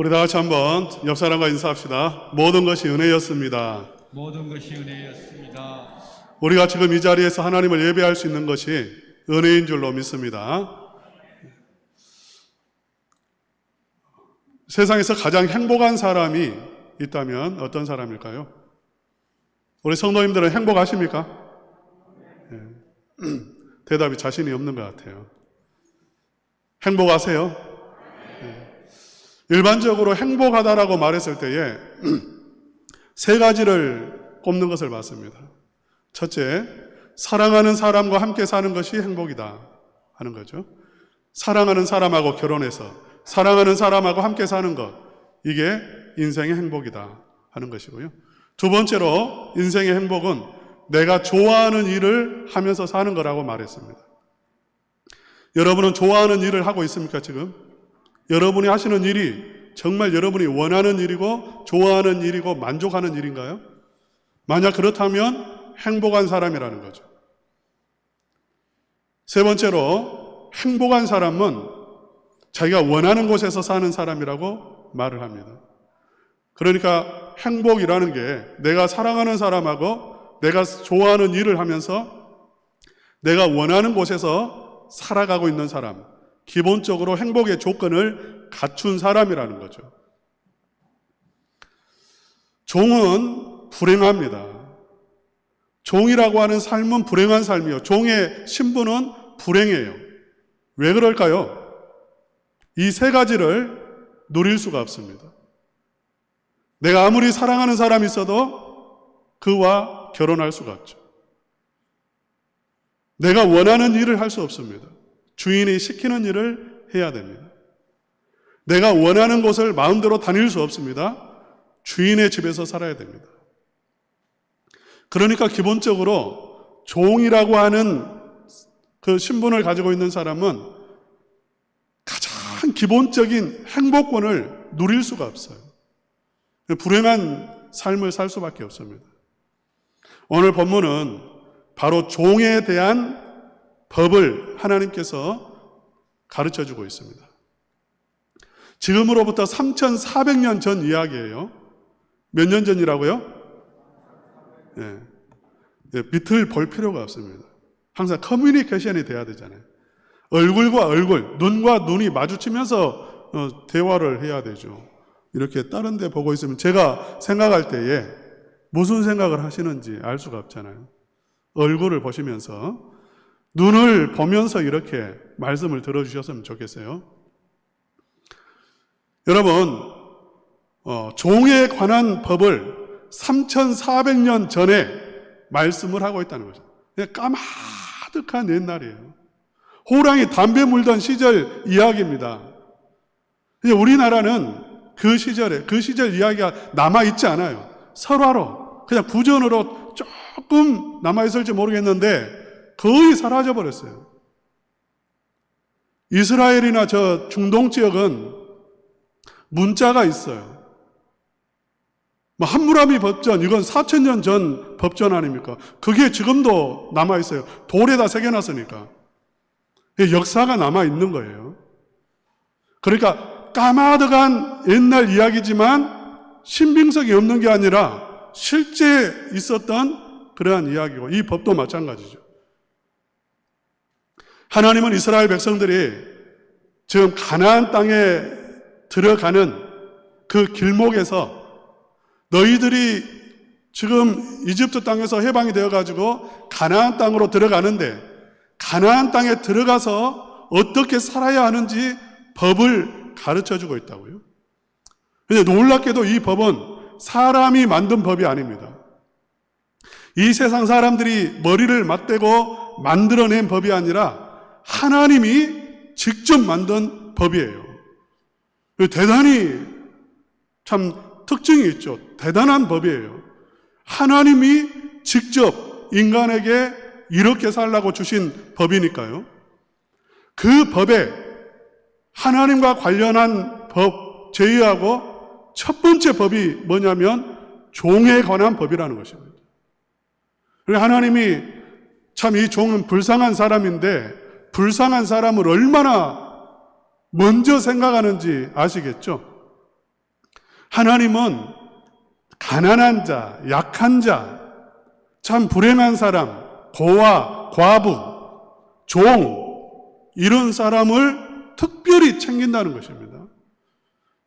우리 다 같이 한번 옆 사람과 인사합시다. 모든 것이 은혜였습니다. 모든 것이 은혜였습니다. 우리가 지금 이 자리에서 하나님을 예배할 수 있는 것이 은혜인 줄로 믿습니다. 세상에서 가장 행복한 사람이 있다면 어떤 사람일까요? 우리 성도님들은 행복하십니까? 대답이 자신이 없는 것 같아요. 행복하세요? 일반적으로 행복하다라고 말했을 때에 세 가지를 꼽는 것을 봤습니다. 첫째, 사랑하는 사람과 함께 사는 것이 행복이다 하는 거죠. 사랑하는 사람하고 결혼해서 사랑하는 사람하고 함께 사는 것, 이게 인생의 행복이다 하는 것이고요. 두 번째로 인생의 행복은 내가 좋아하는 일을 하면서 사는 거라고 말했습니다. 여러분은 좋아하는 일을 하고 있습니까, 지금? 여러분이 하시는 일이 정말 여러분이 원하는 일이고 좋아하는 일이고 만족하는 일인가요? 만약 그렇다면 행복한 사람이라는 거죠. 세 번째로, 행복한 사람은 자기가 원하는 곳에서 사는 사람이라고 말을 합니다. 그러니까 행복이라는 게 내가 사랑하는 사람하고 내가 좋아하는 일을 하면서 내가 원하는 곳에서 살아가고 있는 사람, 기본적으로 행복의 조건을 갖춘 사람이라는 거죠. 종은 불행합니다. 종이라고 하는 삶은 불행한 삶이에요. 종의 신분은 불행해요. 왜 그럴까요? 이 세 가지를 누릴 수가 없습니다. 내가 아무리 사랑하는 사람이 있어도 그와 결혼할 수가 없죠. 내가 원하는 일을 할 수 없습니다. 주인이 시키는 일을 해야 됩니다. 내가 원하는 곳을 마음대로 다닐 수 없습니다. 주인의 집에서 살아야 됩니다. 그러니까 기본적으로 종이라고 하는 그 신분을 가지고 있는 사람은 가장 기본적인 행복권을 누릴 수가 없어요. 불행한 삶을 살 수밖에 없습니다. 오늘 본문은 바로 종에 대한 법을 하나님께서 가르쳐주고 있습니다. 지금으로부터 3,400년 전 이야기예요. 몇 년 전이라고요? 밑을 볼 필요가 없습니다. 항상 커뮤니케이션이 돼야 되잖아요. 얼굴과 얼굴, 눈과 눈이 마주치면서 대화를 해야 되죠. 이렇게 다른 데 보고 있으면 제가 생각할 때에 무슨 생각을 하시는지 알 수가 없잖아요. 얼굴을 보시면서 눈을 보면서 이렇게 말씀을 들어주셨으면 좋겠어요. 여러분, 종에 관한 법을 3,400년 전에 말씀을 하고 있다는 거죠. 까마득한 옛날이에요. 호랑이 담배 물던 시절 이야기입니다. 우리나라는 그 시절 이야기가 남아있지 않아요. 설화로, 그냥 구전으로 조금 남아있을지 모르겠는데 거의 사라져버렸어요. 이스라엘이나 저 중동 지역은 문자가 있어요. 함무라비 법전, 이건 4,000년 전 법전 아닙니까? 그게 지금도 남아있어요. 돌에다 새겨놨으니까. 역사가 남아있는 거예요. 그러니까 까마득한 옛날 이야기지만 신빙성이 없는 게 아니라 실제 있었던 그러한 이야기고, 이 법도 마찬가지죠. 하나님은 이스라엘 백성들이 지금 가나안 땅에 들어가는 그 길목에서 너희들이 지금 이집트 땅에서 해방이 되어가지고 가나안 땅으로 들어가는데 가나안 땅에 들어가서 어떻게 살아야 하는지 법을 가르쳐주고 있다고요. 근데 놀랍게도 이 법은 사람이 만든 법이 아닙니다. 이 세상 사람들이 머리를 맞대고 만들어낸 법이 아니라 하나님이 직접 만든 법이에요. 대단히 참 특징이 있죠. 대단한 법이에요. 하나님이 직접 인간에게 이렇게 살라고 주신 법이니까요. 그 법에 하나님과 관련한 법 제의하고 첫 번째 법이 뭐냐면 종에 관한 법이라는 것입니다. 그리고 하나님이 참 이 종은 불쌍한 사람인데 불쌍한 사람을 얼마나 먼저 생각하는지 아시겠죠? 하나님은 가난한 자, 약한 자, 참 불행한 사람, 고아, 과부, 종, 이런 사람을 특별히 챙긴다는 것입니다.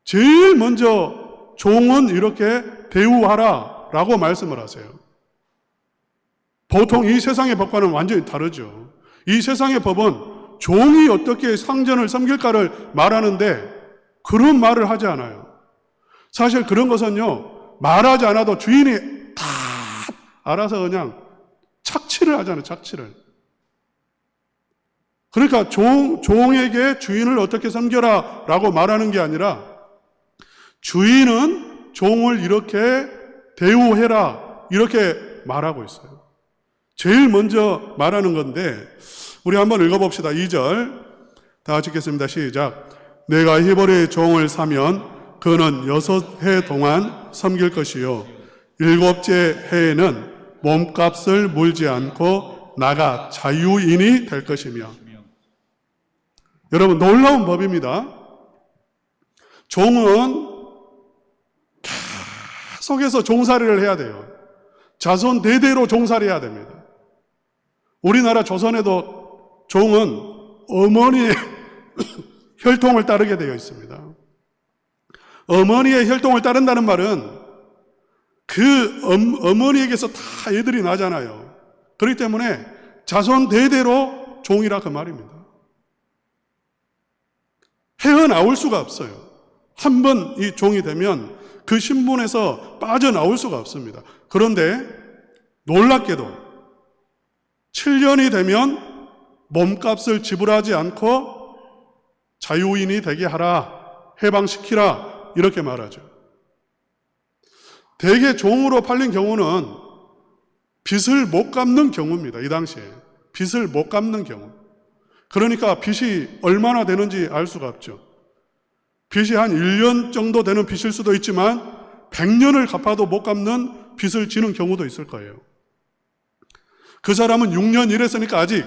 제일 먼저 종은 이렇게 대우하라 라고 말씀을 하세요. 보통 이 세상의 법과는 완전히 다르죠. 이 세상의 법은 종이 어떻게 상전을 섬길까를 말하는데 그런 말을 하지 않아요. 사실 그런 것은요, 말하지 않아도 주인이 다 알아서 그냥 착취를 하잖아요, 착취를. 그러니까 종에게 주인을 어떻게 섬겨라 라고 말하는 게 아니라 주인은 종을 이렇게 대우해라 이렇게 말하고 있어요. 제일 먼저 말하는 건데 우리 한번 읽어봅시다. 2절 다 같이 읽겠습니다. 시작. 내가 히브리의 종을 사면 그는 6해 동안 섬길 것이요 7째 해에는 몸값을 물지 않고 나가 자유인이 될 것이며. 여러분 놀라운 법입니다. 종은 계속해서 종살이를 해야 돼요. 자손 대대로 종살이해야 됩니다. 우리나라 조선에도 종은 어머니의 혈통을 따르게 되어 있습니다. 어머니의 혈통을 따른다는 말은 그 어머니에게서 다 애들이 나잖아요. 그렇기 때문에 자손 대대로 종이라 그 말입니다. 헤어나올 수가 없어요. 한 번 이 종이 되면 그 신분에서 빠져나올 수가 없습니다. 그런데 놀랍게도 7년이 되면 몸값을 지불하지 않고 자유인이 되게 하라, 해방시키라 이렇게 말하죠. 대개 종으로 팔린 경우는 빚을 못 갚는 경우입니다. 이 당시에 빚을 못 갚는 경우. 그러니까 빚이 얼마나 되는지 알 수가 없죠. 빚이 한 1년 정도 되는 빚일 수도 있지만 100년을 갚아도 못 갚는 빚을 지는 경우도 있을 거예요. 그 사람은 6년 일했으니까 아직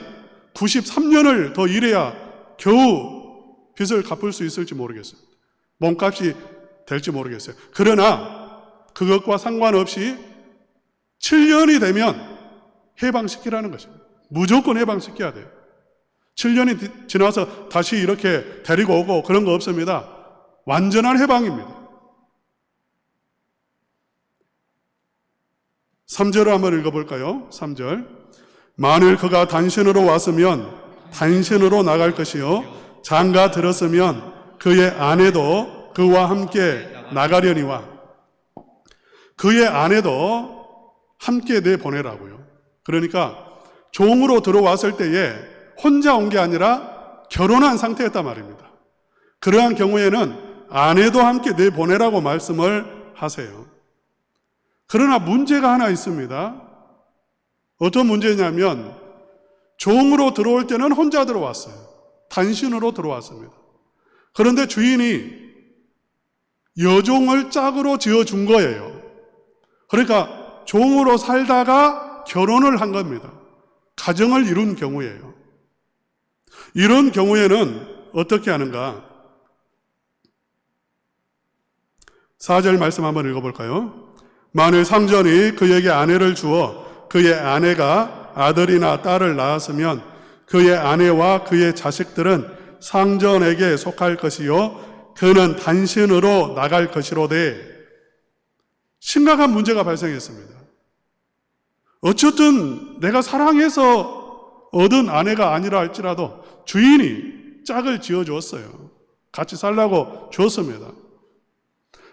93년을 더 일해야 겨우 빚을 갚을 수 있을지 모르겠어요. 몸값이 될지 모르겠어요. 그러나 그것과 상관없이 7년이 되면 해방시키라는 것입니다. 무조건 해방시켜야 돼요. 7년이 지나서 다시 이렇게 데리고 오고 그런 거 없습니다. 완전한 해방입니다. 3절을 한번 읽어볼까요? 3절. 만일 그가 단신으로 왔으면 단신으로 나갈 것이요 장가 들었으면 그의 아내도 그와 함께 나가려니와. 그의 아내도 함께 내보내라고요. 그러니까 종으로 들어왔을 때에 혼자 온 게 아니라 결혼한 상태였단 말입니다. 그러한 경우에는 아내도 함께 내보내라고 말씀을 하세요. 그러나 문제가 하나 있습니다. 어떤 문제냐면 종으로 들어올 때는 혼자 들어왔어요. 단신으로 들어왔습니다. 그런데 주인이 여종을 짝으로 지어준 거예요. 그러니까 종으로 살다가 결혼을 한 겁니다. 가정을 이룬 경우예요. 이런 경우에는 어떻게 하는가? 4절 말씀 한번 읽어볼까요? 만일 상전이 그에게 아내를 주어 그의 아내가 아들이나 딸을 낳았으면 그의 아내와 그의 자식들은 상전에게 속할 것이요 그는 단신으로 나갈 것이로되. 심각한 문제가 발생했습니다. 어쨌든 내가 사랑해서 얻은 아내가 아니라 할지라도 주인이 짝을 지어주었어요. 같이 살라고 줬습니다.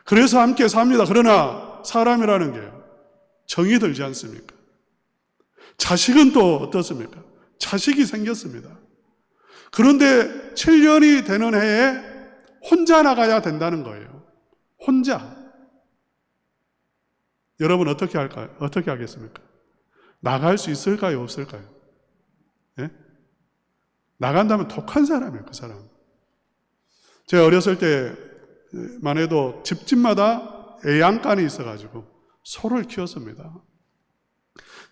그래서 함께 삽니다. 그러나 사람이라는 게 정이 들지 않습니까? 자식은 또 어떻습니까? 자식이 생겼습니다. 그런데 7년이 되는 해에 혼자 나가야 된다는 거예요. 혼자. 여러분 어떻게 할까요? 어떻게 하겠습니까? 나갈 수 있을까요? 없을까요? 예? 나간다면 독한 사람이에요, 그 사람. 제가 어렸을 때만 해도 집집마다 애양간이 있어가지고 소를 키웠습니다.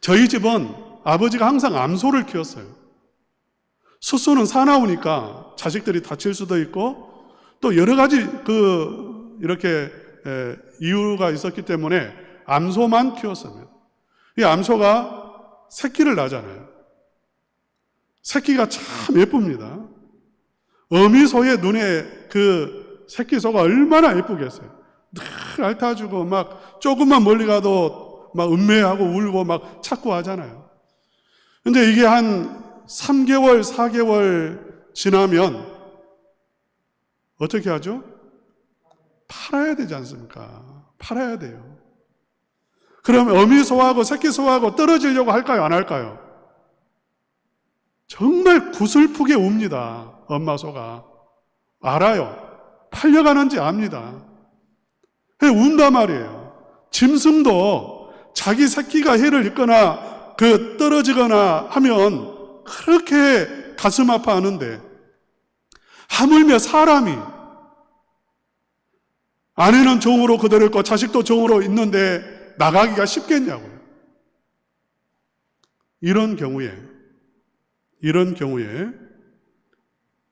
저희 집은 아버지가 항상 암소를 키웠어요. 숫소는 사나우니까 자식들이 다칠 수도 있고 또 여러 가지 이렇게 이유가 있었기 때문에 암소만 키웠습니다. 이 암소가 새끼를 낳잖아요. 새끼가 참 예쁩니다. 어미소의 눈에 그 새끼소가 얼마나 예쁘겠어요. 늘 핥아주고 막 조금만 멀리 가도 막 음매하고 울고 막 찾고 하잖아요. 근데 이게 한 3개월, 4개월 지나면 어떻게 하죠? 팔아야 되지 않습니까? 팔아야 돼요. 그러면 어미소하고 새끼소하고 떨어지려고 할까요? 안 할까요? 정말 구슬프게 웁니다. 엄마 소가. 알아요. 팔려가는지 압니다. 운단 말이에요. 짐승도 자기 새끼가 해를 입거나 떨어지거나 하면 그렇게 가슴 아파하는데 하물며 사람이 아내는 종으로 그대로 있고 자식도 종으로 있는데 나가기가 쉽겠냐고요. 이런 경우에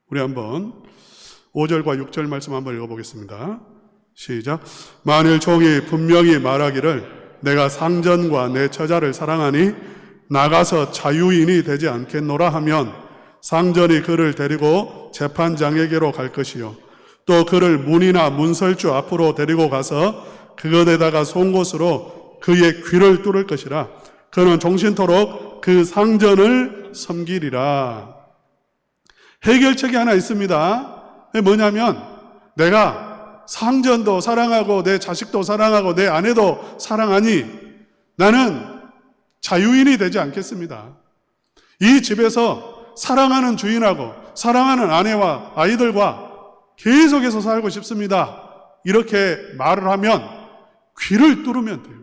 우리 한번 5절과 6절 말씀 한번 읽어보겠습니다. 시작. 만일 종이 분명히 말하기를 내가 상전과 내 처자를 사랑하니 나가서 자유인이 되지 않겠노라 하면 상전이 그를 데리고 재판장에게로 갈 것이요 또 그를 문이나 문설주 앞으로 데리고 가서 그것에다가 송곳으로 그의 귀를 뚫을 것이라. 그는 종신토록 그 상전을 섬기리라. 해결책이 하나 있습니다. 뭐냐면 내가 상전도 사랑하고 내 자식도 사랑하고 내 아내도 사랑하니 나는 자유인이 되지 않겠습니다. 이 집에서 사랑하는 주인하고 사랑하는 아내와 아이들과 계속해서 살고 싶습니다. 이렇게 말을 하면 귀를 뚫으면 돼요.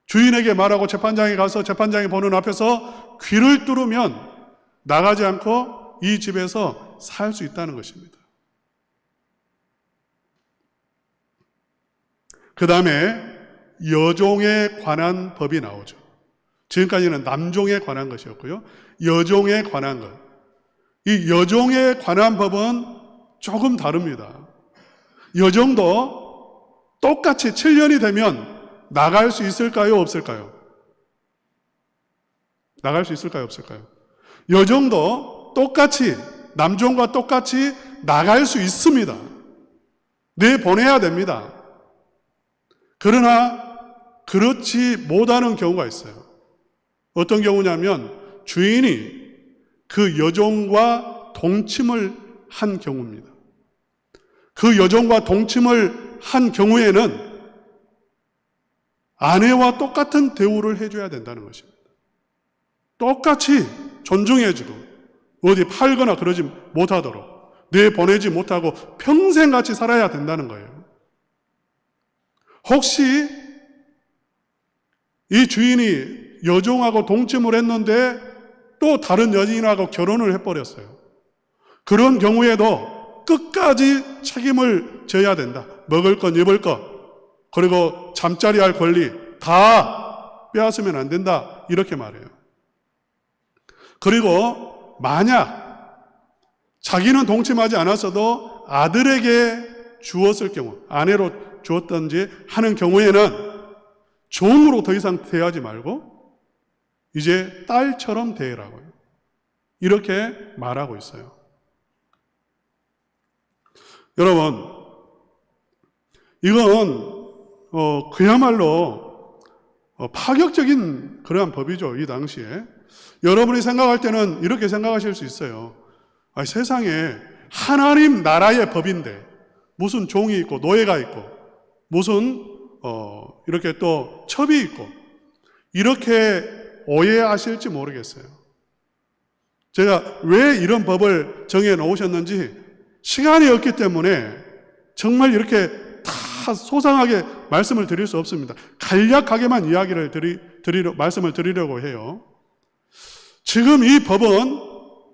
주인에게 말하고 재판장에 가서 재판장이 보는 앞에서 귀를 뚫으면 나가지 않고 이 집에서 살 수 있다는 것입니다. 그 다음에 여종에 관한 법이 나오죠. 지금까지는 남종에 관한 것이었고요. 여종에 관한 것. 이 여종에 관한 법은 조금 다릅니다. 여종도 똑같이 7년이 되면 나갈 수 있을까요? 없을까요? 나갈 수 있을까요? 없을까요? 여종도 똑같이 남종과 똑같이 나갈 수 있습니다. 내보내야 됩니다. 그러나 그렇지 못하는 경우가 있어요. 어떤 경우냐면 주인이 그 여종과 동침을 한 경우입니다. 그 여종과 동침을 한 경우에는 아내와 똑같은 대우를 해줘야 된다는 것입니다. 똑같이 존중해주고 어디 팔거나 그러지 못하도록 내보내지 못하고 평생 같이 살아야 된다는 거예요. 혹시 이 주인이 여종하고 동침을 했는데 또 다른 여인하고 결혼을 해버렸어요. 그런 경우에도 끝까지 책임을 져야 된다. 먹을 것, 입을 것, 그리고 잠자리 할 권리 다 빼앗으면 안 된다. 이렇게 말해요. 그리고 만약 자기는 동침하지 않았어도 아들에게 주었을 경우, 아내로 주었던지 하는 경우에는 종으로 더 이상 대하지 말고 이제 딸처럼 대하라고요. 이렇게 말하고 있어요. 여러분, 이건 그야말로 파격적인 그러한 법이죠. 이 당시에. 여러분이 생각할 때는 이렇게 생각하실 수 있어요. 아니, 세상에 하나님 나라의 법인데 무슨 종이 있고 노예가 있고 무슨 이렇게 또 첩이 있고 이렇게 오해하실지 모르겠어요. 제가 왜 이런 법을 정해 놓으셨는지 시간이 없기 때문에 정말 이렇게 다 소상하게 말씀을 드릴 수 없습니다. 간략하게만 이야기를 말씀을 드리려고 해요. 지금 이 법은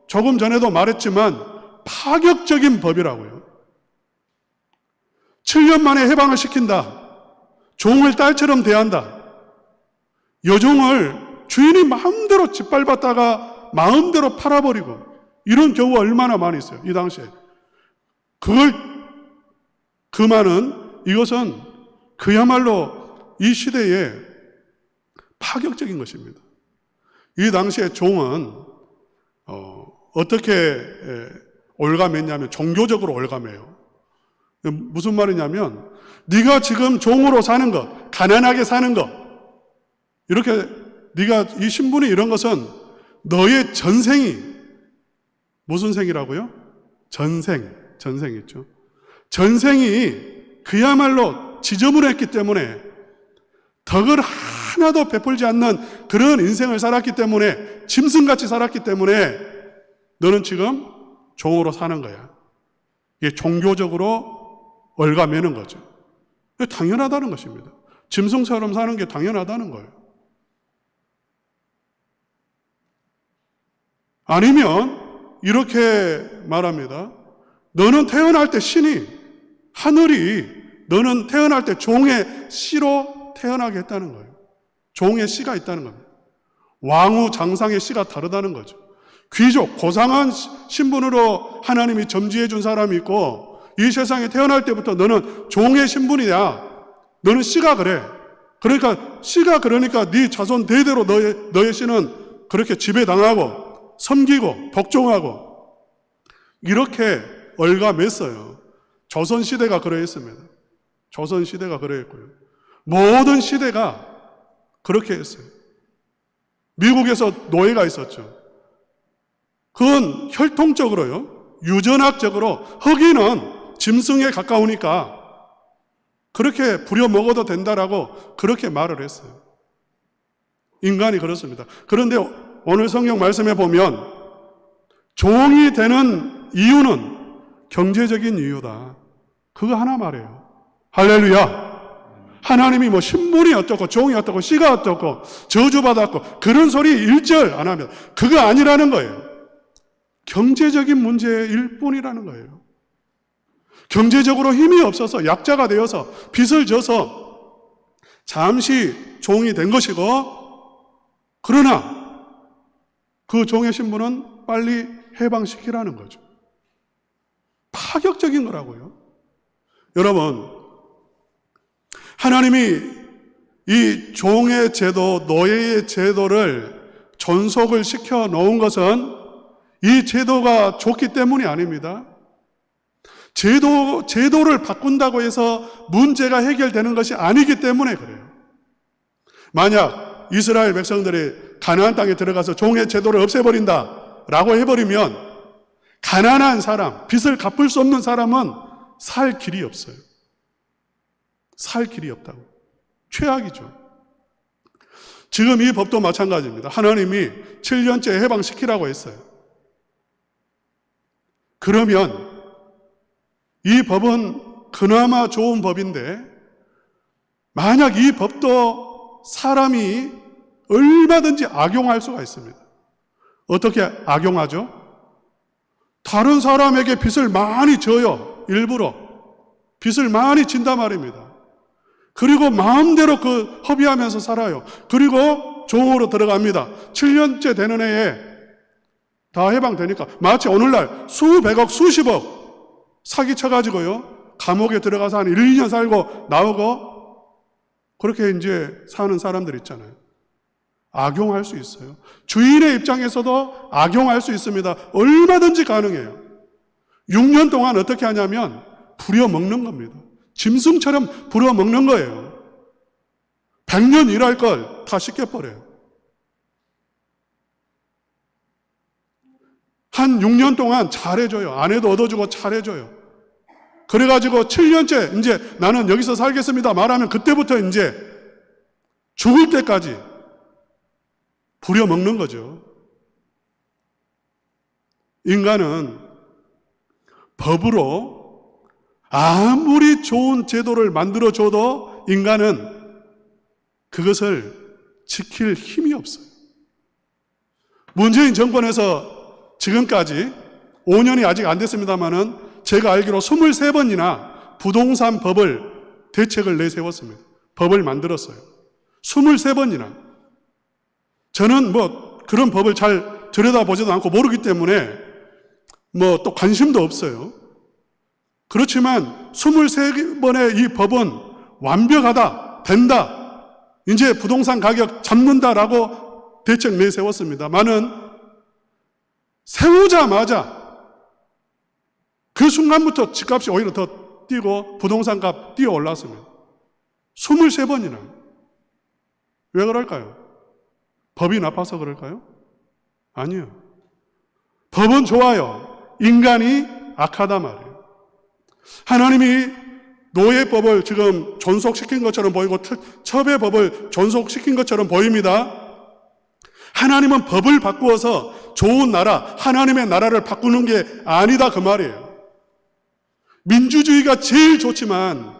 조금 전에도 말했지만 파격적인 법이라고요. 7년 만에 해방을 시킨다. 종을 딸처럼 대한다. 여종을 주인이 마음대로 짓밟았다가 마음대로 팔아버리고 이런 경우가 얼마나 많이 있어요. 이 당시에. 그걸 그 말은 이것은 그야말로 이 시대에 파격적인 것입니다. 이 당시에 종은 어떻게 올가맸냐면 종교적으로 올가매요. 무슨 말이냐면 네가 지금 종으로 사는 것, 가난하게 사는 것, 이렇게 네가 이 신분이 이런 것은 너의 전생이 무슨 생이라고요? 전생 있죠. 전생이 그야말로 지저분했기 때문에 덕을 하나도 베풀지 않는 그런 인생을 살았기 때문에 짐승같이 살았기 때문에 너는 지금 종으로 사는 거야. 이게 종교적으로 올가매는 거죠. 당연하다는 것입니다. 짐승처럼 사는 게 당연하다는 거예요. 아니면 이렇게 말합니다. 너는 태어날 때 신이, 하늘이 너는 태어날 때 종의 씨로 태어나게 했다는 거예요. 종의 씨가 있다는 겁니다. 왕후, 장상의 씨가 다르다는 거죠. 귀족, 고상한 신분으로 하나님이 점지해 준 사람이 있고 이 세상에 태어날 때부터 너는 종의 신분이야. 너는 씨가 그래. 그러니까 씨가 그러니까 네 자손 대대로 너의 씨는 그렇게 지배당하고 섬기고 복종하고 이렇게 올가맸어요. 조선시대가 그러했습니다. 조선시대가 그러했고요. 모든 시대가 그렇게 했어요. 미국에서 노예가 있었죠. 그건 혈통적으로요, 유전학적으로 흑인은 짐승에 가까우니까 그렇게 부려먹어도 된다라고 그렇게 말을 했어요. 인간이 그렇습니다. 그런데 오늘 성경 말씀에 보면 종이 되는 이유는 경제적인 이유다. 그거 하나 말해요. 할렐루야. 하나님이 뭐 신분이 어떻고 종이 어떻고 씨가 어떻고 저주받았고 그런 소리 일절 안 하면 그거 아니라는 거예요. 경제적인 문제일 뿐이라는 거예요. 경제적으로 힘이 없어서 약자가 되어서 빚을 져서 잠시 종이 된 것이고, 그러나 그 종의 신분은 빨리 해방시키라는 거죠. 파격적인 거라고요. 여러분, 하나님이 이 종의 제도, 노예의 제도를 존속을 시켜 놓은 것은 이 제도가 좋기 때문이 아닙니다. 제도를 바꾼다고 해서 문제가 해결되는 것이 아니기 때문에 그래요. 만약 이스라엘 백성들이 가나안 땅에 들어가서 종의 제도를 없애버린다라고 해버리면 가난한 사람, 빚을 갚을 수 없는 사람은 살 길이 없어요. 살 길이 없다고. 최악이죠. 지금 이 법도 마찬가지입니다. 하나님이 7년째 해방시키라고 했어요. 그러면 이 법은 그나마 좋은 법인데 만약 이 법도 사람이 얼마든지 악용할 수가 있습니다. 어떻게 악용하죠? 다른 사람에게 빚을 많이 져요. 일부러 빚을 많이 진단 말입니다. 그리고 마음대로 그 허비하면서 살아요. 그리고 종으로 들어갑니다. 7년째 되는 해에 다 해방되니까 마치 오늘날 수백억 수십억 사기쳐가지고요 감옥에 들어가서 한 1, 2년 살고 나오고 그렇게 이제 사는 사람들 있잖아요. 악용할 수 있어요. 주인의 입장에서도 악용할 수 있습니다. 얼마든지 가능해요. 6년 동안 어떻게 하냐면 부려먹는 겁니다. 짐승처럼 부려먹는 거예요. 100년 일할 걸 다 씻겨버려요. 한 6년 동안 잘해줘요. 아내도 얻어주고 잘해줘요. 그래가지고 7년째 이제 나는 여기서 살겠습니다 말하면 그때부터 이제 죽을 때까지 부려먹는 거죠. 인간은 법으로 아무리 좋은 제도를 만들어줘도 인간은 그것을 지킬 힘이 없어요. 문재인 정권에서 지금까지 5년이 아직 안 됐습니다만은 제가 알기로 23번이나 부동산 법을 대책을 내세웠습니다. 법을 만들었어요. 23번이나. 저는 뭐 그런 법을 잘 들여다보지도 않고 모르기 때문에 뭐 또 관심도 없어요. 그렇지만 23번의 이 법은 완벽하다, 된다, 이제 부동산 가격 잡는다라고 대책 내세웠습니다만은 세우자마자 그 순간부터 집값이 오히려 더 뛰고 부동산 값 뛰어 올랐습니다. 23번이나. 왜 그럴까요? 법이 나빠서 그럴까요? 아니요. 법은 좋아요. 인간이 악하다 말이에요. 하나님이 노예법을 지금 존속시킨 것처럼 보이고 첩의법을 존속시킨 것처럼 보입니다. 하나님은 법을 바꾸어서 좋은 나라, 하나님의 나라를 바꾸는 게 아니다 그 말이에요. 민주주의가 제일 좋지만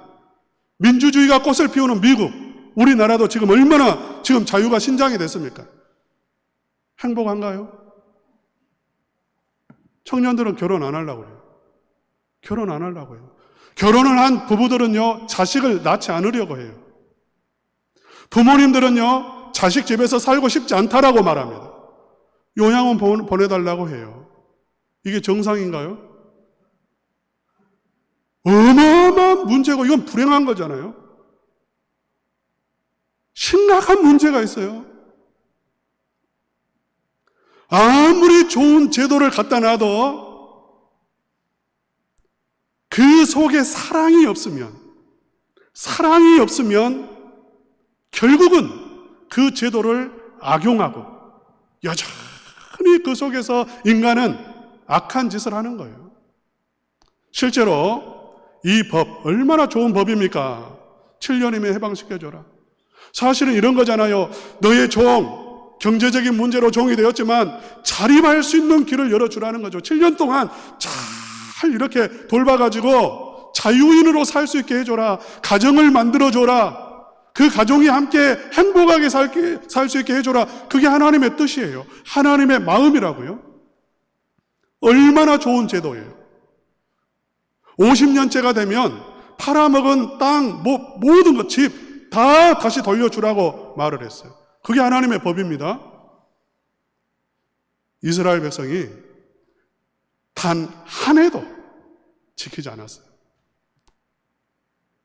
민주주의가 꽃을 피우는 미국, 우리나라도 지금 얼마나 지금 자유가 신장이 됐습니까? 행복한가요? 청년들은 결혼 안 하려고 그래요. 결혼 안 하려고 해요. 결혼을 한 부부들은요, 자식을 낳지 않으려고 해요. 부모님들은요, 자식 집에서 살고 싶지 않다라고 말합니다. 요양원 보내달라고 해요. 이게 정상인가요? 어마어마한 문제고 이건 불행한 거잖아요. 심각한 문제가 있어요. 아무리 좋은 제도를 갖다 놔도 그 속에 사랑이 없으면 결국은 그 제도를 악용하고 여전히 그 속에서 인간은 악한 짓을 하는 거예요. 실제로 이 법 얼마나 좋은 법입니까? 7년이면 해방시켜줘라. 사실은 이런 거잖아요. 너의 종, 경제적인 문제로 종이 되었지만 자립할 수 있는 길을 열어주라는 거죠. 7년 동안 잘 이렇게 돌봐가지고 자유인으로 살 수 있게 해줘라. 가정을 만들어줘라. 그 가정이 함께 행복하게 살 수 있게 해줘라. 그게 하나님의 뜻이에요. 하나님의 마음이라고요. 얼마나 좋은 제도예요. 50년째가 되면 팔아먹은 땅, 모든 것, 집 다 다시 돌려주라고 말을 했어요. 그게 하나님의 법입니다. 이스라엘 백성이 단 한 해도 지키지 않았어요.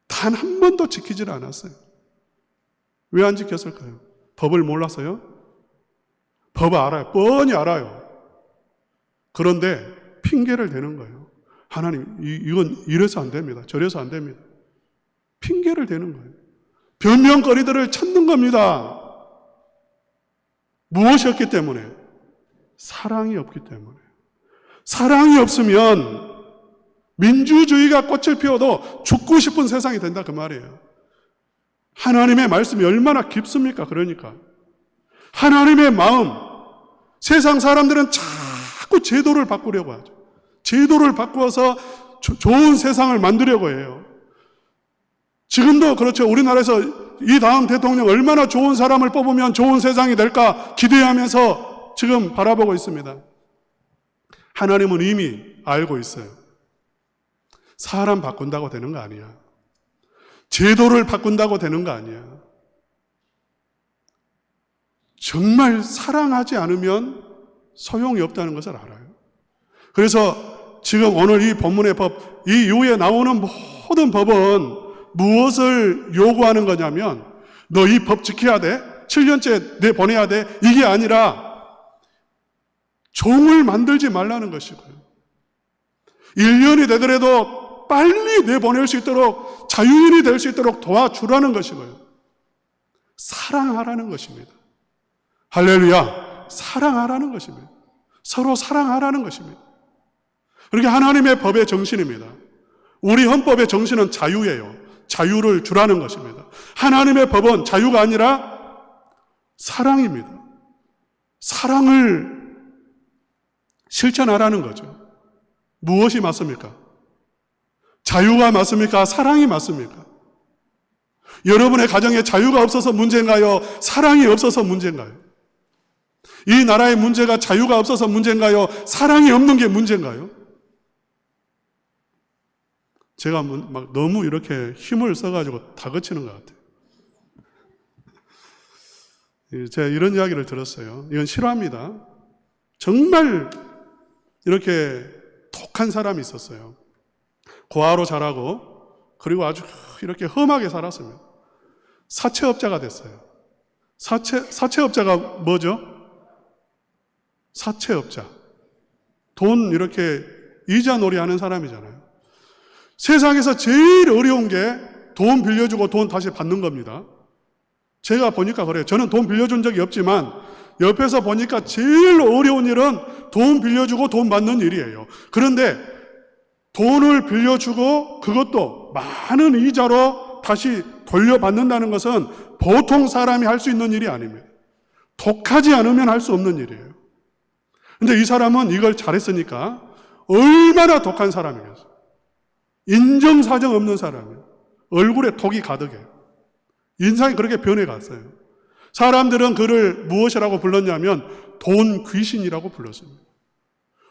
단 한 번도 지키지를 않았어요. 왜 안 지켰을까요? 법을 몰라서요? 법을 알아요. 뻔히 알아요. 그런데 핑계를 대는 거예요. 하나님, 이건 이래서 안 됩니다. 저래서 안 됩니다. 핑계를 대는 거예요. 변명거리들을 찾는 겁니다. 무엇이었기 때문에? 사랑이 없기 때문에. 사랑이 없으면 민주주의가 꽃을 피워도 죽고 싶은 세상이 된다 그 말이에요. 하나님의 말씀이 얼마나 깊습니까? 그러니까 하나님의 마음, 세상 사람들은 자꾸 제도를 바꾸려고 하죠. 제도를 바꾸어서 좋은 세상을 만들려고 해요. 지금도 그렇죠. 우리나라에서 이 다음 대통령 얼마나 좋은 사람을 뽑으면 좋은 세상이 될까 기대하면서 지금 바라보고 있습니다. 하나님은 이미 알고 있어요. 사람 바꾼다고 되는 거 아니야. 제도를 바꾼다고 되는 거 아니야. 정말 사랑하지 않으면 소용이 없다는 것을 알아요. 그래서 지금 오늘 이 본문의 법, 이 이후에 나오는 모든 법은 무엇을 요구하는 거냐면 너 이 법 지켜야 돼? 7년째 내보내야 돼? 이게 아니라 종을 만들지 말라는 것이고요. 1년이 되더라도 빨리 내보낼 수 있도록 자유인이 될 수 있도록 도와주라는 것이고요. 사랑하라는 것입니다. 할렐루야. 사랑하라는 것입니다. 서로 사랑하라는 것입니다. 그렇게 하나님의 법의 정신입니다. 우리 헌법의 정신은 자유예요. 자유를 주라는 것입니다. 하나님의 법은 자유가 아니라 사랑입니다. 사랑을 실천하라는 거죠. 무엇이 맞습니까? 자유가 맞습니까? 사랑이 맞습니까? 여러분의 가정에 자유가 없어서 문제인가요? 사랑이 없어서 문제인가요? 이 나라의 문제가 자유가 없어서 문제인가요? 사랑이 없는 게 문제인가요? 제가 막 너무 이렇게 힘을 써가지고 다그치는 것 같아요. 제가 이런 이야기를 들었어요. 이건 실화입니다. 정말 이렇게 독한 사람이 있었어요. 고아로 자라고 그리고 아주 이렇게 험하게 살았습니다. 사채업자가 됐어요. 사채업자가 뭐죠? 사채업자. 돈 이렇게 이자놀이 하는 사람이잖아요. 세상에서 제일 어려운 게 돈 빌려주고 돈 다시 받는 겁니다. 제가 보니까 그래요. 저는 돈 빌려준 적이 없지만 옆에서 보니까 제일 어려운 일은 돈 빌려주고 돈 받는 일이에요. 그런데 돈을 빌려주고 그것도 많은 이자로 다시 돌려받는다는 것은 보통 사람이 할 수 있는 일이 아닙니다. 독하지 않으면 할 수 없는 일이에요. 근데 이 사람은 이걸 잘했으니까 얼마나 독한 사람이겠어요. 인정사정 없는 사람이에요. 얼굴에 독이 가득해요. 인상이 그렇게 변해갔어요. 사람들은 그를 무엇이라고 불렀냐면 돈 귀신이라고 불렀습니다.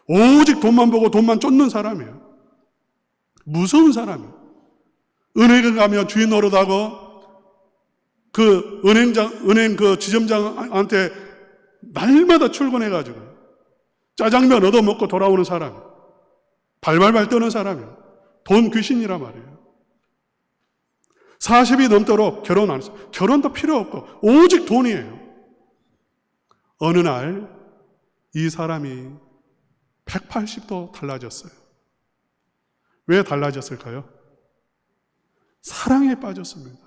오직 돈만 보고 돈만 쫓는 사람이에요. 무서운 사람이에요. 은행에 가면 주인 노릇하고 그 은행 그 지점장한테 날마다 출근해가지고 짜장면 얻어먹고 돌아오는 사람, 발발발 떠는 사람이에요. 돈 귀신이란 말이에요. 40이 넘도록 결혼 안 했어요. 결혼도 필요 없고 오직 돈이에요. 어느 날 이 사람이 180도 달라졌어요. 왜 달라졌을까요? 사랑에 빠졌습니다.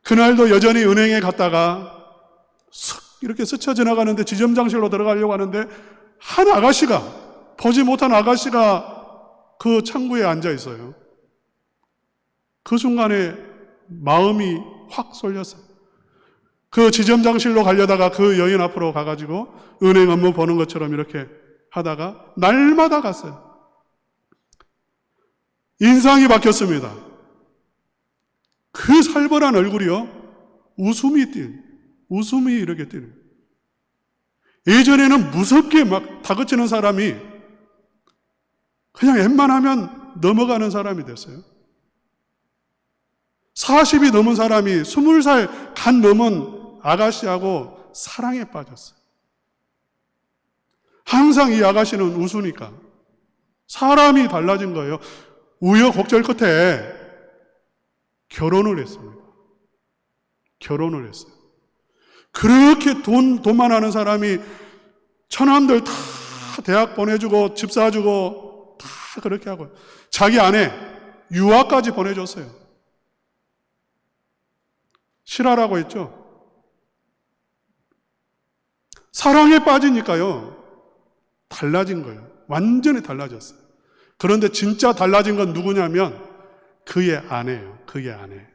그날도 여전히 은행에 갔다가 이렇게 스쳐 지나가는데 지점장실로 들어가려고 하는데 한 아가씨가, 보지 못한 아가씨가 그 창구에 앉아 있어요. 그 순간에 마음이 확 쏠렸어요. 그 지점장실로 가려다가 그 여인 앞으로 가가지고 은행 업무 보는 것처럼 이렇게 하다가 날마다 갔어요. 인상이 바뀌었습니다. 그 살벌한 얼굴이요, 웃음이 이렇게 띄는. 예전에는 무섭게 막 다그치는 사람이 그냥 웬만하면 넘어가는 사람이 됐어요. 40이 넘은 사람이 20살 간 넘은 아가씨하고 사랑에 빠졌어요. 항상 이 아가씨는 웃으니까 사람이 달라진 거예요. 우여곡절 끝에 결혼을 했습니다. 결혼을 했어요. 그렇게 돈만 하는 사람이 처남들 다 대학 보내주고 집 사주고 다 그렇게 하고 자기 아내 유학까지 보내줬어요. 실화라고 했죠. 사랑에 빠지니까요 달라진 거예요. 완전히 달라졌어요. 그런데 진짜 달라진 건 누구냐면 그의 아내예요. 그의 아내.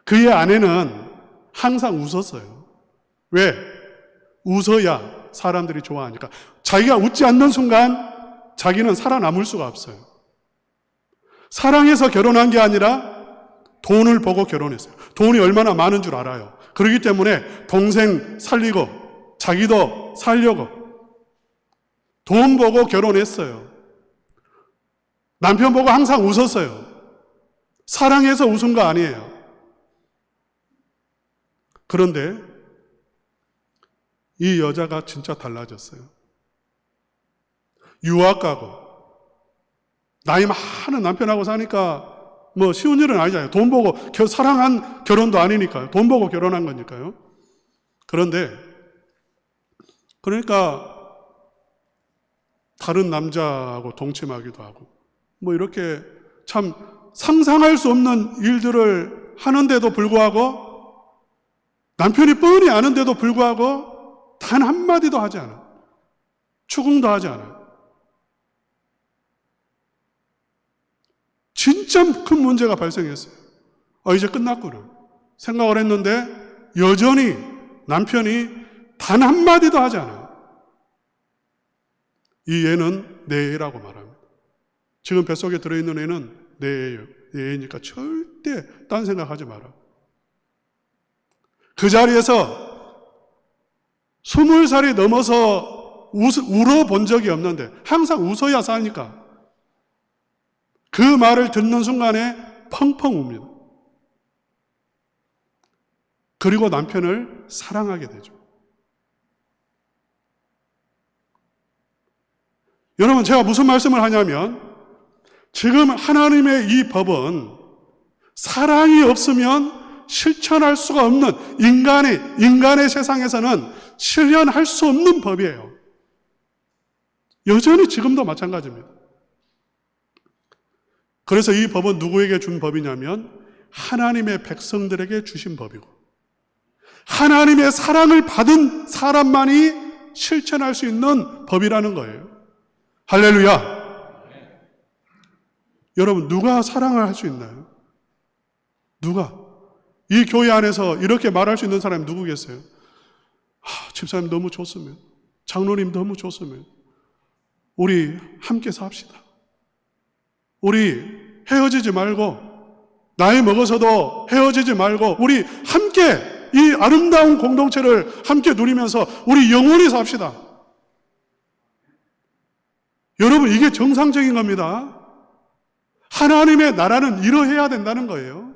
그의 아내는 항상 웃었어요. 왜? 웃어야 사람들이 좋아하니까. 자기가 웃지 않는 순간 자기는 살아남을 수가 없어요. 사랑해서 결혼한 게 아니라 돈을 보고 결혼했어요. 돈이 얼마나 많은 줄 알아요. 그렇기 때문에 동생 살리고 자기도 살려고 돈 보고 결혼했어요. 남편 보고 항상 웃었어요. 사랑해서 웃은 거 아니에요. 그런데 이 여자가 진짜 달라졌어요. 유학 가고 나이 많은 남편하고 사니까 뭐 쉬운 일은 아니잖아요. 돈 보고 사랑한 결혼도 아니니까요. 돈 보고 결혼한 거니까요. 그러니까 다른 남자하고 동침하기도 하고 뭐 이렇게 참 상상할 수 없는 일들을 하는데도 불구하고 남편이 뻔히 아는데도 불구하고 단 한마디도 하지 않아요. 추궁도 하지 않아요. 진짜 큰 문제가 발생했어요. 이제 끝났구나 생각을 했는데 여전히 남편이 단 한마디도 하지 않아요. 이 애는 내 애라고 말합니다. 지금 뱃속에 들어있는 애는 내 애예요. 내 애니까 절대 딴 생각하지 마라. 그 자리에서 20살이 넘어서 울어본 적이 없는데 항상 웃어야 사니까 그 말을 듣는 순간에 펑펑 웁니다. 그리고 남편을 사랑하게 되죠. 여러분, 제가 무슨 말씀을 하냐면 지금 하나님의 이 법은 사랑이 없으면 실천할 수가 없는, 인간의 세상에서는 실현할 수 없는 법이에요. 여전히 지금도 마찬가지입니다. 그래서 이 법은 누구에게 준 법이냐면 하나님의 백성들에게 주신 법이고, 하나님의 사랑을 받은 사람만이 실천할 수 있는 법이라는 거예요. 할렐루야. 여러분, 누가 사랑을 할 수 있나요? 누가? 이 교회 안에서 이렇게 말할 수 있는 사람이 누구겠어요? 집사님 너무 좋으면, 장로님 너무 좋으면 우리 함께 삽시다. 우리 헤어지지 말고, 나이 먹어서도 헤어지지 말고 우리 함께 이 아름다운 공동체를 함께 누리면서 우리 영원히 삽시다. 여러분, 이게 정상적인 겁니다. 하나님의 나라는 이러해야 된다는 거예요.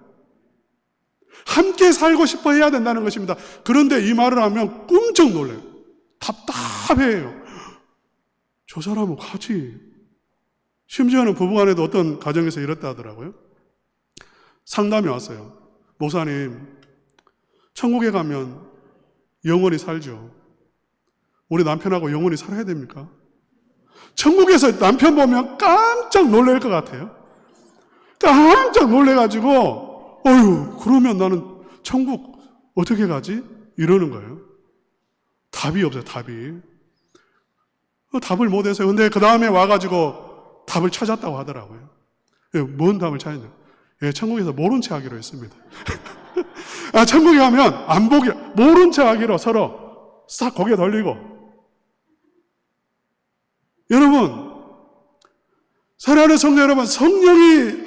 함께 살고 싶어 해야 된다는 것입니다. 그런데 이 말을 하면 끔찍 놀라요. 답답해요. 저 사람은 같이, 심지어는 부부간에도 어떤 가정에서 이렇다 하더라고요. 상담이 왔어요. 목사님, 천국에 가면 영원히 살죠. 우리 남편하고 영원히 살아야 됩니까? 천국에서 남편 보면 깜짝 놀랄 것 같아요. 깜짝 놀래가지고, 그러면 나는 천국 어떻게 가지? 이러는 거예요. 답이 없어요, 답이. 답을 못 해서요. 근데 그 다음에 와가지고 답을 찾았다고 하더라고요. 뭔 답을 찾았냐? 천국에서 모른 체 하기로 했습니다. 천국에 가면 안 보기, 모른 체 하기로 서로 싹 고개 돌리고. 여러분, 사랑하는 성도 여러분, 성령이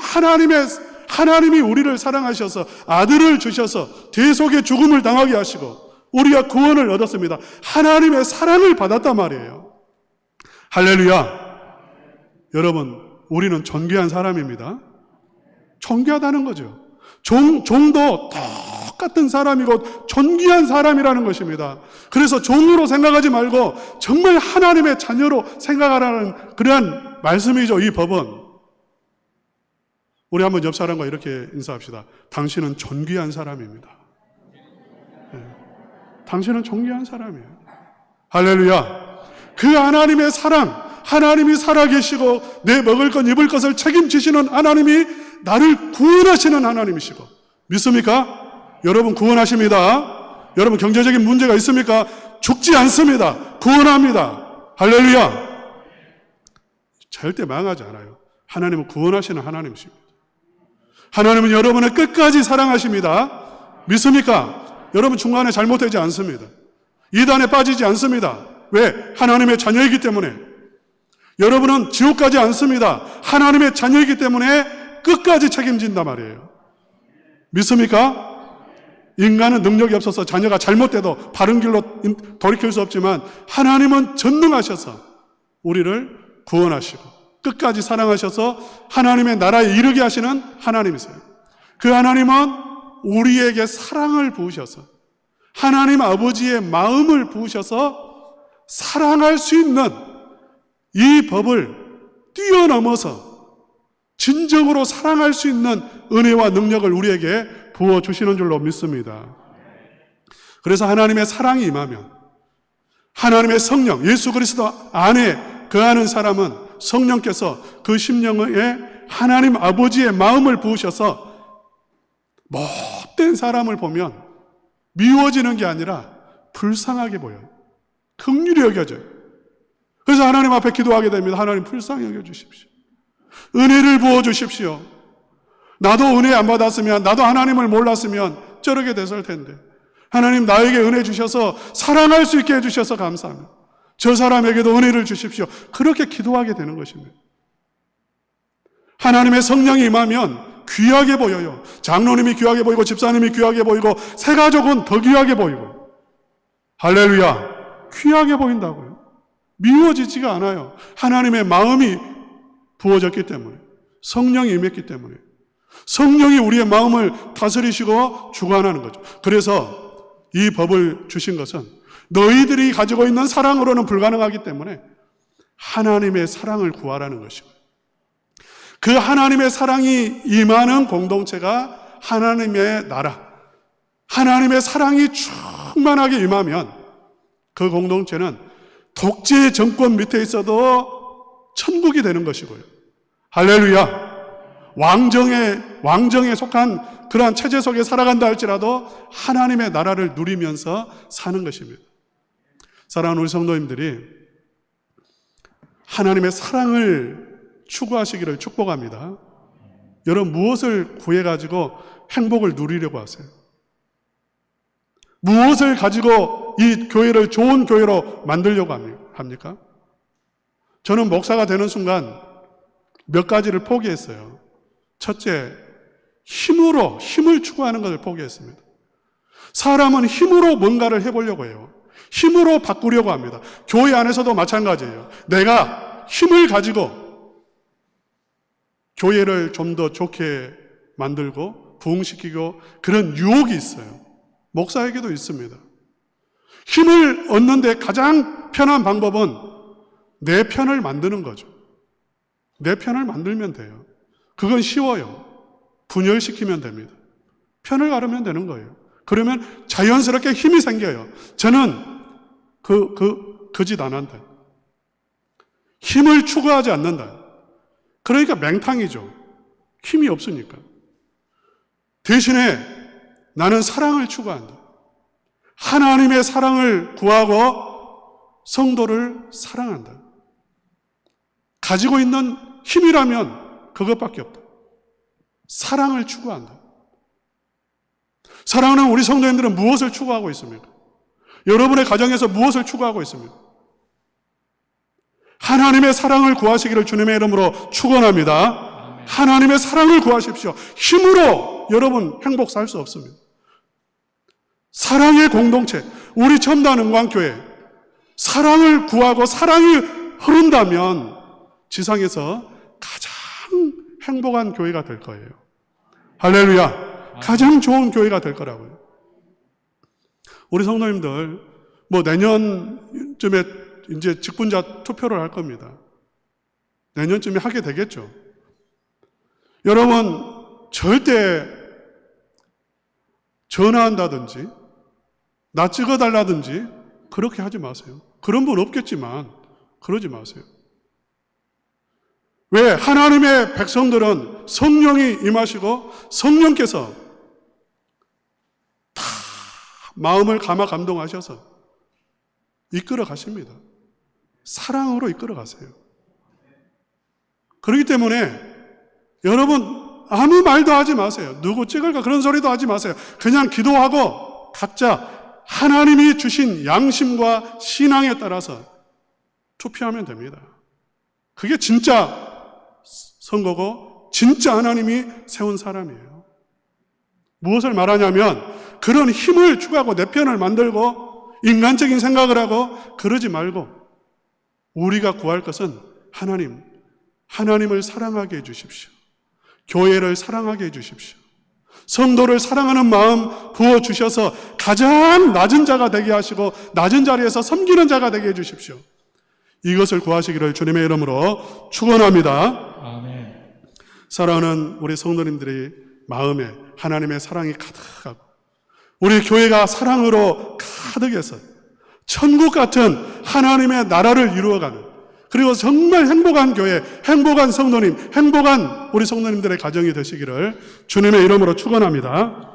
하나님이 우리를 사랑하셔서 아들을 주셔서 대속의 죽음을 당하게 하시고 우리가 구원을 얻었습니다. 하나님의 사랑을 받았단 말이에요. 할렐루야. 여러분, 우리는 존귀한 사람입니다. 존귀하다는 거죠. 종도 똑같은 사람이고 존귀한 사람이라는 것입니다. 그래서 종으로 생각하지 말고 정말 하나님의 자녀로 생각하라는 그러한 말씀이죠, 이 법은. 우리 한번 옆 사람과 이렇게 인사합시다. 당신은 존귀한 사람입니다. 당신은 존귀한 사람이에요. 할렐루야. 그 하나님의 사랑, 하나님이 살아계시고 내 먹을 것 입을 것을 책임지시는 하나님이 나를 구원하시는 하나님이시고, 믿습니까? 여러분 구원하십니다. 여러분 경제적인 문제가 있습니까? 죽지 않습니다. 구원합니다. 할렐루야. 절대 망하지 않아요. 하나님은 구원하시는 하나님이십니다. 하나님은 여러분을 끝까지 사랑하십니다. 믿습니까? 여러분 중간에 잘못되지 않습니다. 이단에 빠지지 않습니다. 왜? 하나님의 자녀이기 때문에. 여러분은 지옥 가지 않습니다. 하나님의 자녀이기 때문에 끝까지 책임진단 말이에요. 믿습니까? 인간은 능력이 없어서 자녀가 잘못돼도 바른 길로 돌이킬 수 없지만 하나님은 전능하셔서 우리를 구원하시고 끝까지 사랑하셔서 하나님의 나라에 이르게 하시는 하나님이세요. 그 하나님은 우리에게 사랑을 부으셔서 하나님 아버지의 마음을 부으셔서 사랑할 수 있는 이 법을 뛰어넘어서 진정으로 사랑할 수 있는 은혜와 능력을 우리에게 부어주시는 줄로 믿습니다. 그래서 하나님의 사랑이 임하면 하나님의 성령, 예수 그리스도 안에 거하는 사람은 성령께서 그 심령에 하나님 아버지의 마음을 부으셔서 못된 사람을 보면 미워지는 게 아니라 불쌍하게 보여요. 긍휼히 여겨져요. 그래서 하나님 앞에 기도하게 됩니다. 하나님 불쌍히 여겨주십시오. 은혜를 부어주십시오. 나도 은혜 안 받았으면, 나도 하나님을 몰랐으면 저렇게 됐을 텐데 하나님 나에게 은혜 주셔서 사랑할 수 있게 해주셔서 감사합니다. 저 사람에게도 은혜를 주십시오. 그렇게 기도하게 되는 것입니다. 하나님의 성령이 임하면 귀하게 보여요. 장로님이 귀하게 보이고 집사님이 귀하게 보이고 새가족은 더 귀하게 보이고. 할렐루야. 귀하게 보인다고요. 미워지지가 않아요. 하나님의 마음이 부어졌기 때문에, 성령이 임했기 때문에. 성령이 우리의 마음을 다스리시고 주관하는 거죠. 그래서 이 법을 주신 것은 너희들이 가지고 있는 사랑으로는 불가능하기 때문에 하나님의 사랑을 구하라는 것이고, 그 하나님의 사랑이 임하는 공동체가 하나님의 나라, 하나님의 사랑이 충만하게 임하면 그 공동체는 독재 정권 밑에 있어도 천국이 되는 것이고요. 할렐루야. 왕정에 속한 그러한 체제 속에 살아간다 할지라도 하나님의 나라를 누리면서 사는 것입니다. 사랑하는 우리 성도님들이 하나님의 사랑을 추구하시기를 축복합니다. 여러분 무엇을 구해가지고 행복을 누리려고 하세요? 무엇을 가지고 이 교회를 좋은 교회로 만들려고 합니까? 저는 목사가 되는 순간 몇 가지를 포기했어요. 첫째, 힘을 추구하는 것을 포기했습니다. 사람은 힘으로 뭔가를 해보려고 해요. 힘으로 바꾸려고 합니다. 교회 안에서도 마찬가지예요. 내가 힘을 가지고 교회를 좀 더 좋게 만들고 부흥시키고 그런 유혹이 있어요. 목사에게도 있습니다. 힘을 얻는데 가장 편한 방법은 내 편을 만드는 거죠. 내 편을 만들면 돼요. 그건 쉬워요. 분열시키면 됩니다. 편을 가르면 되는 거예요. 그러면 자연스럽게 힘이 생겨요. 저는 그 짓 안 한다. 힘을 추구하지 않는다. 그러니까 맹탕이죠. 힘이 없으니까. 대신에 나는 사랑을 추구한다. 하나님의 사랑을 구하고 성도를 사랑한다. 가지고 있는 힘이라면 그것밖에 없다. 사랑을 추구한다. 사랑하는 우리 성도님들은 무엇을 추구하고 있습니까? 여러분의 가정에서 무엇을 추구하고 있습니까? 하나님의 사랑을 구하시기를 주님의 이름으로 축원합니다. 하나님의 사랑을 구하십시오. 힘으로 여러분 행복 살 수 없습니다. 사랑의 공동체, 우리 첨단 은광교회, 사랑을 구하고 사랑이 흐른다면 지상에서 가장 행복한 교회가 될 거예요. 할렐루야. 가장 좋은 교회가 될 거라고요. 우리 성도님들, 내년쯤에 이제 직분자 투표를 할 겁니다. 내년쯤에 하게 되겠죠. 여러분, 절대 전화한다든지, 나 찍어달라든지, 그렇게 하지 마세요. 그런 분 없겠지만, 그러지 마세요. 왜? 하나님의 백성들은 성령이 임하시고 성령께서 다 마음을 감화 감동하셔서 이끌어 가십니다. 사랑으로 이끌어 가세요. 그렇기 때문에 여러분 아무 말도 하지 마세요. 누구 찍을까 그런 소리도 하지 마세요. 그냥 기도하고 각자 하나님이 주신 양심과 신앙에 따라서 투표하면 됩니다. 그게 진짜 선거고 진짜 하나님이 세운 사람이에요. 무엇을 말하냐면 그런 힘을 추구하고 내 편을 만들고 인간적인 생각을 하고 그러지 말고 우리가 구할 것은 하나님을 사랑하게 해주십시오. 교회를 사랑하게 해주십시오. 성도를 사랑하는 마음 부어주셔서 가장 낮은 자가 되게 하시고 낮은 자리에서 섬기는 자가 되게 해주십시오. 이것을 구하시기를 주님의 이름으로 축원합니다. 아멘. 사랑하는 우리 성도님들의 마음에 하나님의 사랑이 가득하고 우리 교회가 사랑으로 가득해서 천국 같은 하나님의 나라를 이루어가는 그리고 정말 행복한 교회, 행복한 성도님, 행복한 우리 성도님들의 가정이 되시기를 주님의 이름으로 축원합니다.